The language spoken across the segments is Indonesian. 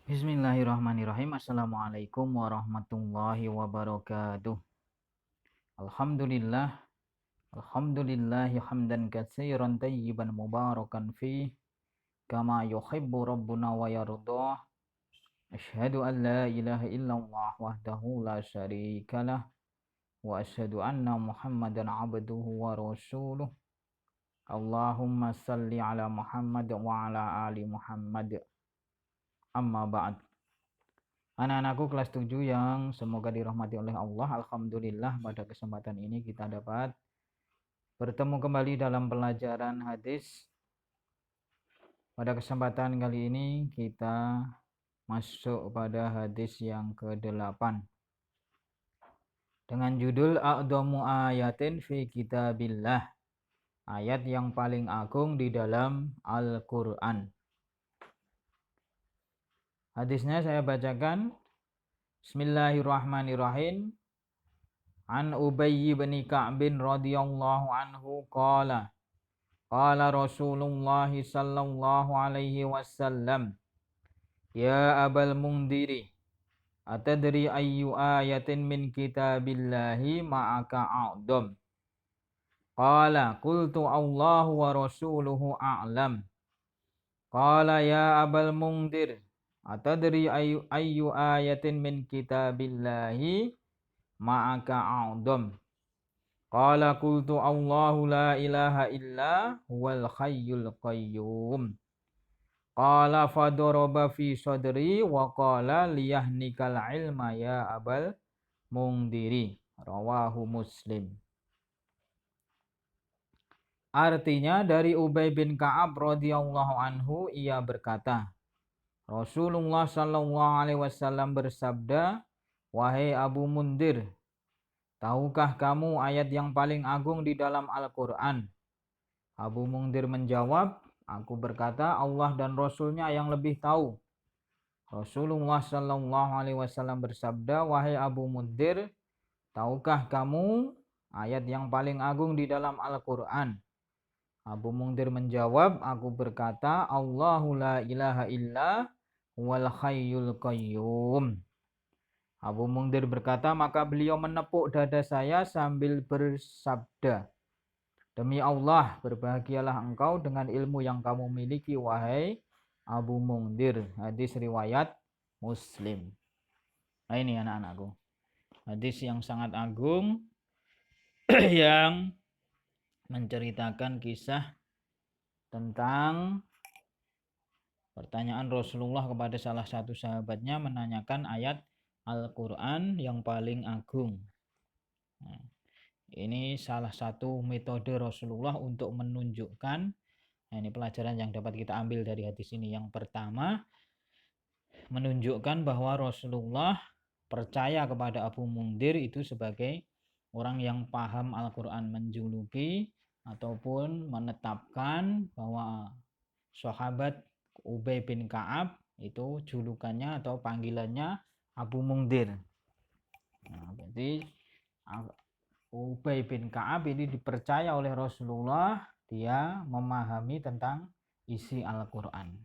Bismillahirrahmanirrahim. Assalamualaikum warahmatullahi wabarakatuh. Alhamdulillah. Alhamdulillahi hamdan katsiran tayyiban mubarakan fi kama yuhibbu rabbuna wa yardah. Asyhadu an la ilaha illallah wahdahu la syarikalah wa asyhadu anna Muhammadan abduhu wa rasuluh. Allahumma salli ala Muhammad wa ala ali Muhammad. Amma ba'd. Anak-anakku kelas 7 yang semoga dirahmati oleh Allah. Alhamdulillah pada kesempatan ini kita dapat bertemu kembali dalam pelajaran hadis. Pada kesempatan kali ini kita masuk pada hadis yang ke-8 dengan judul A'dhamu ayatin fi kitabillah. Ayat yang paling agung di dalam Al-Qur'an. Hadisnya saya bacakan. Bismillahirrahmanirrahim. An Ubay bin Ka'b radhiyallahu anhu qala Rasulullah sallallahu alaihi wasallam ya Abal Mundhiri atadri ayyu ayatin min kitabillahi ma'aka a'dham qala qultu Allahu wa rasuluhu a'lam qala ya Abal Mundhir atadri ayyu ayatin min kitabillahi ma'aka a'dham qala qultu Allahu la ilaha illa huwal hayyul qayyum qala fadaraba fi sadri wa qala liyahnikal ilma ya Abal Mundhiri rawahu Muslim. Artinya dari Ubay bin Ka'ab radhiyallahu anhu ia berkata, Rasulullah sallallahu alaihi wasallam bersabda, wahai Abu Mundhir, tahukah kamu ayat yang paling agung di dalam Al-Quran? Abu Mundhir menjawab, aku berkata Allah dan Rasulnya yang lebih tahu. Rasulullah sallallahu alaihi wasallam bersabda, wahai Abu Mundhir, tahukah kamu ayat yang paling agung di dalam Al-Quran? Abu Mundhir menjawab, aku berkata Allahu la ilaha illa huwal hayyul qayyum. Abu Mundhir berkata, maka beliau menepuk dada saya sambil bersabda, demi Allah, berbahagialah engkau dengan ilmu yang kamu miliki, wahai Abu Mundhir. Hadis riwayat Muslim. Nah ini anak-anakku, hadis yang sangat agung yang menceritakan kisah tentang pertanyaan Rasulullah kepada salah satu sahabatnya menanyakan ayat Al-Quran yang paling agung. Nah, ini salah satu metode Rasulullah untuk menunjukkan, nah ini pelajaran yang dapat kita ambil dari hadis ini. Yang pertama, menunjukkan bahwa Rasulullah percaya kepada Abu Mundhir itu sebagai orang yang paham Al-Quran, menjuluki ataupun menetapkan bahwa sahabat Ubay bin Ka'ab itu julukannya atau panggilannya Abu Mundhir. Nah, berarti Ubay bin Ka'ab ini dipercaya oleh Rasulullah, dia memahami tentang isi Al-Quran.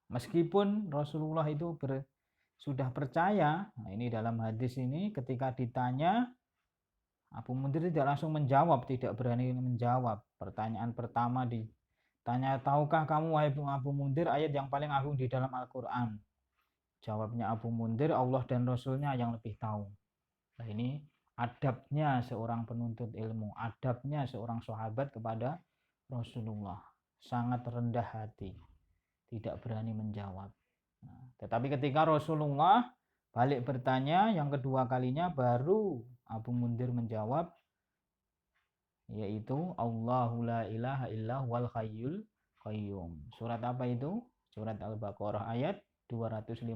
Meskipun Rasulullah itu sudah percaya, nah ini dalam hadis ini ketika ditanya, Abu Mundhir tidak langsung menjawab, tidak berani menjawab. Pertanyaan pertama ditanya, tahukah kamu wahai Abu Mundhir ayat yang paling agung di dalam Al-Quran? Jawabnya Abu Mundhir, Allah dan Rasulnya yang lebih tahu. Nah ini adabnya seorang penuntut ilmu, adabnya seorang sahabat kepada Rasulullah. Sangat rendah hati, tidak berani menjawab. Nah, tetapi ketika Rasulullah balik bertanya yang kedua kalinya, baru Abu Mundhir menjawab, yaitu Allahu la ilaha illa huwal hayyul qayyum. Surat apa itu? Surat Al-Baqarah ayat 255.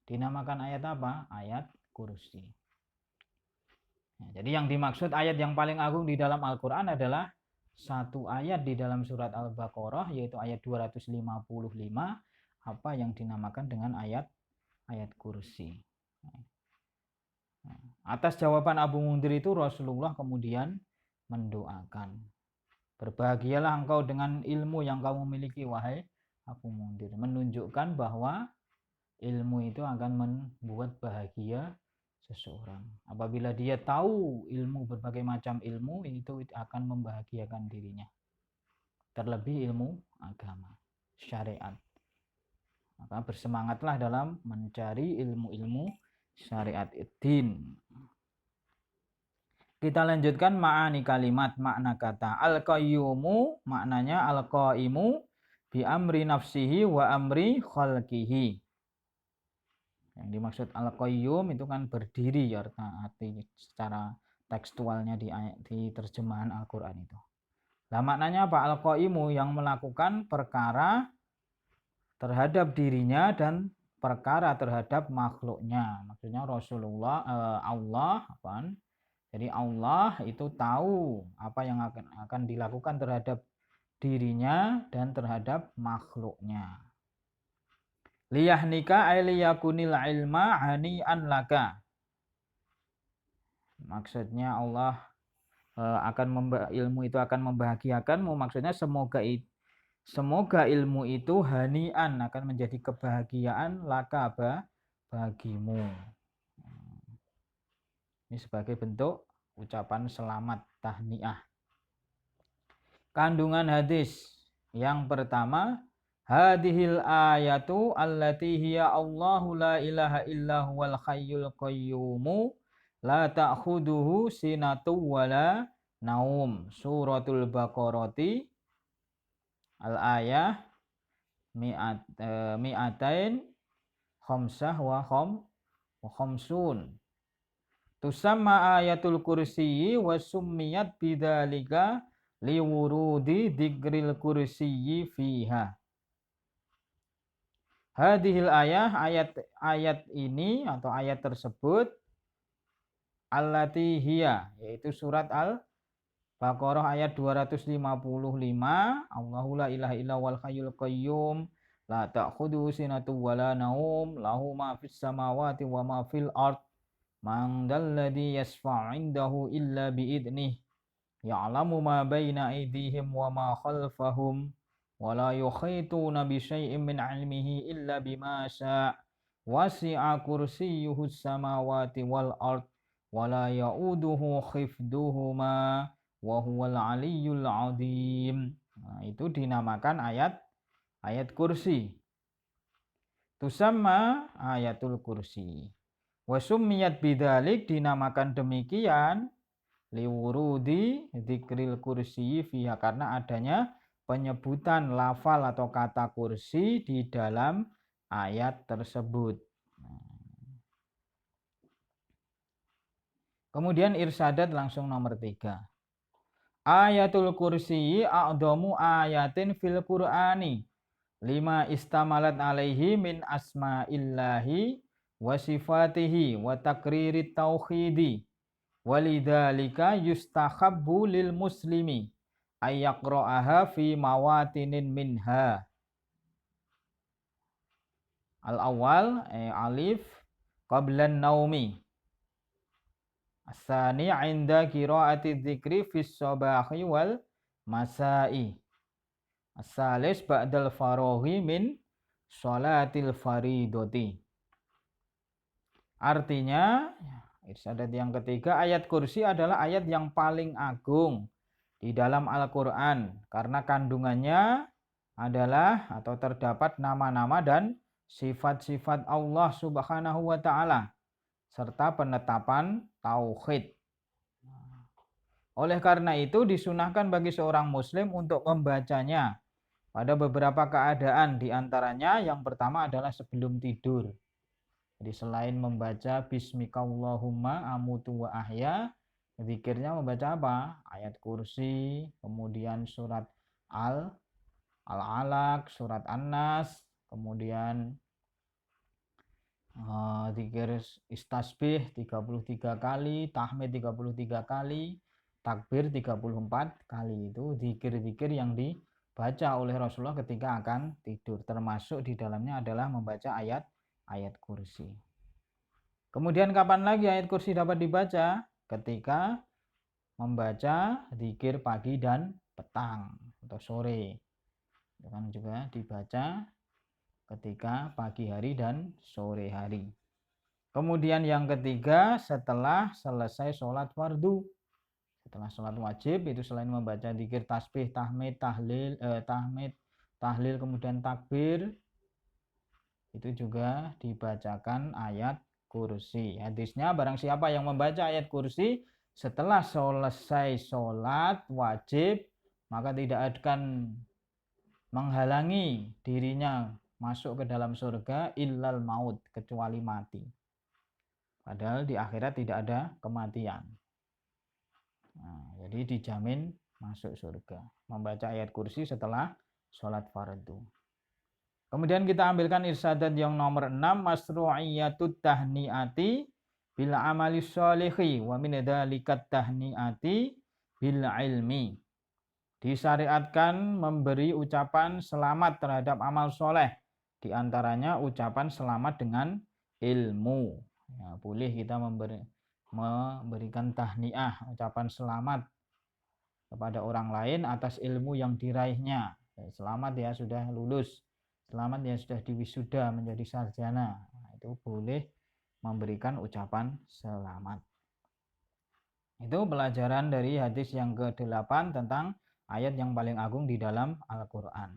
Dinamakan ayat apa? Ayat kursi. Nah, jadi yang dimaksud ayat yang paling agung di dalam Al-Quran adalah satu ayat di dalam surat Al-Baqarah, yaitu ayat 255, apa yang dinamakan dengan ayat kursi. Nah, atas jawaban Abu Mundhir itu Rasulullah kemudian mendoakan, berbahagialah engkau dengan ilmu yang kamu miliki, wahai Abu Mundir, menunjukkan bahwa ilmu itu akan membuat bahagia seseorang. Apabila dia tahu ilmu, berbagai macam ilmu, itu akan membahagiakan dirinya. Terlebih ilmu agama, syariat. Maka bersemangatlah dalam mencari ilmu-ilmu syariat din. Kita lanjutkan ma'ani kalimat, makna kata. Al-qayyumu maknanya al-qaimu bi amri nafsihi wa amri khalqihi. Yang dimaksud al-qayyum itu kan berdiri, ya arti secara tekstualnya di terjemahan Al-Qur'an itu. Nah, maknanya apa? Al-qaimu yang melakukan perkara terhadap dirinya dan perkara terhadap makhluknya. Maksudnya Rasulullah, Allah, apaan? Jadi Allah itu tahu apa yang akan dilakukan terhadap dirinya dan terhadap makhluknya. Liyahnika ay liyakunil ilma hani'an laka. Maksudnya Allah ilmu itu akan membahagiakanmu. Maksudnya semoga ilmu itu hani'an, akan menjadi kebahagiaan laka bagimu. Ini sebagai bentuk ucapan selamat tahniah. Kandungan hadis yang pertama, hadhil ayatu allati hiya Allahu la ilaha illa huwal hayyul qayyumu la ta'khuduhu sinatu wala naum. Suratul Baqarati al-ayah mi'atain khamsah wa khamsun. Tusamma ayatul kursiyyi wa summiyat bidzalika liwurudi dzikril kursiyyi fiha. Hadhil ayat ini atau ayat tersebut allati hiya, yaitu surat Al-Baqarah ayat 255. Allahu la ilaha illa wal hayyul qayyum la ta'khudhuhu sinatun wala naum lahu ma fis samawati wa ma fil ard. Man dalladhi yasfa'u 'indahu illa bi'idnih ya'lamu ma baina aydihim wa ma khalfahum wa la yukhituna bi syai'in min 'ilmihi illa bima syaa' wasi'a kursiyyuhu samawati wal ard wa la ya'uduhu khifduhuma wa huwal 'aliyyul 'azim. Nah, itu dinamakan ayat kursi. Tusamma ayatul kursi. Wasumiyat bidzalik, dinamakan demikian liwurudi dzikril kursi fiha, karena adanya penyebutan lafal atau kata kursi di dalam ayat tersebut. Kemudian irsadat langsung nomor 3. Ayatul kursi a'dhamu ayatin fil Qur'ani lima istamalat alaihi min asma'illahi wa sifatihi wa takririt tauhidi walidzalika yustahabbu lil muslimi ay yaqra'aha fi mawatinin minha. Al-awwal alif qablan naumi, as-tsani 'inda qira'ati dzikri fis sabahi wal masai, as-salis ba'dal faraghi min sholatil faridoti. Artinya, irsadat yang ketiga, ayat kursi adalah ayat yang paling agung di dalam Al-Quran karena kandungannya adalah atau terdapat nama-nama dan sifat-sifat Allah Subhanahu wa Ta'ala serta penetapan tauhid. Oleh karena itu disunahkan bagi seorang muslim untuk membacanya pada beberapa keadaan, di antaranya yang pertama adalah sebelum tidur. Jadi selain membaca bismikallahumma amutu wa ahya, zikirnya membaca apa? Ayat kursi, kemudian surat Al-Alaq, surat An-Nas, kemudian zikir istasbih 33 kali, tahmid 33 kali, takbir 34 kali. Itu zikir-zikir yang dibaca oleh Rasulullah ketika akan tidur. Termasuk di dalamnya adalah membaca ayat kursi. Kemudian kapan lagi ayat kursi dapat dibaca? Ketika membaca zikir pagi dan petang atau sore. Kan juga dibaca ketika pagi hari dan sore hari. Kemudian yang ketiga, setelah selesai sholat fardu. Setelah sholat wajib itu selain membaca dzikir, tasbih, tahmid, tahlil, kemudian takbir, itu juga dibacakan ayat kursi. Hadisnya, barang siapa yang membaca ayat kursi setelah selesai sholat wajib, maka tidak akan menghalangi dirinya masuk ke dalam surga illal maut, kecuali mati. Padahal di akhirat tidak ada kematian. Nah, jadi dijamin masuk surga. Membaca ayat kursi setelah sholat fardu. Kemudian kita ambilkan irsadat yang nomor 6, masru'iyatut tahniati bil amali sholihi wa min dzalikat tahniati bil ilmi. Disyariatkan memberi ucapan selamat terhadap amal soleh. Di antaranya ucapan selamat dengan ilmu. Ya, boleh kita memberikan tahniah, ucapan selamat kepada orang lain atas ilmu yang diraihnya. Selamat ya sudah lulus, selamat ya sudah diwisuda menjadi sarjana. Nah, itu boleh memberikan ucapan selamat. Itu pelajaran dari hadis yang ke-8 tentang ayat yang paling agung di dalam Al-Quran.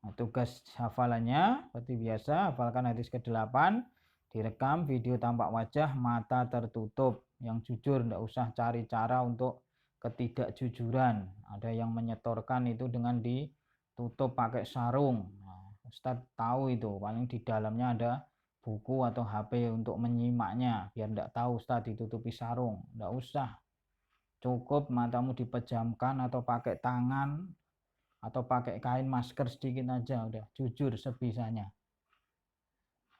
Nah, tugas hafalannya seperti biasa, hafalkan hadis ke-8, direkam video tampak wajah, mata tertutup, yang jujur, tidak usah cari cara untuk ketidakjujuran. Ada yang menyetorkan itu dengan ditutup pakai sarung. Nah, Ustadz tahu itu, paling di dalamnya ada buku atau HP untuk menyimaknya, biar tidak tahu Ustadz ditutupi sarung. Tidak usah, cukup matamu dipejamkan atau pakai tangan atau pakai kain masker sedikit aja, udah jujur sebisanya.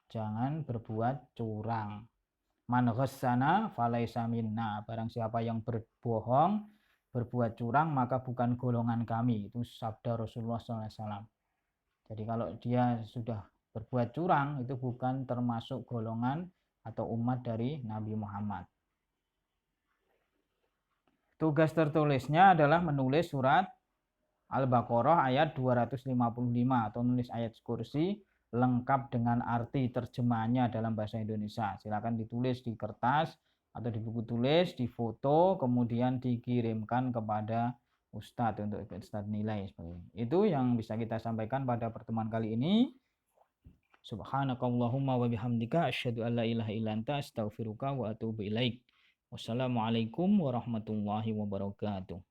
Jangan berbuat curang. Man ghassana falaisa minna, barang siapa yang berbohong, berbuat curang, maka bukan golongan kami. Itu sabda Rasulullah SAW. Jadi kalau dia sudah berbuat curang, itu bukan termasuk golongan atau umat dari Nabi Muhammad. Tugas tertulisnya adalah menulis surat Al-Baqarah ayat 255 atau menulis ayat kursi lengkap dengan arti terjemahannya dalam bahasa Indonesia. Silakan ditulis di kertas atau di buku tulis, difoto, kemudian dikirimkan kepada Ustadz untuk Ustadz nilai. Itu yang bisa kita sampaikan pada pertemuan kali ini. Subhanakallahumma wa bihamdika asyhadu an la ilaha illa anta astaghfiruka wa atubu ilaik. Wassalamualaikum warahmatullahi wabarakatuh.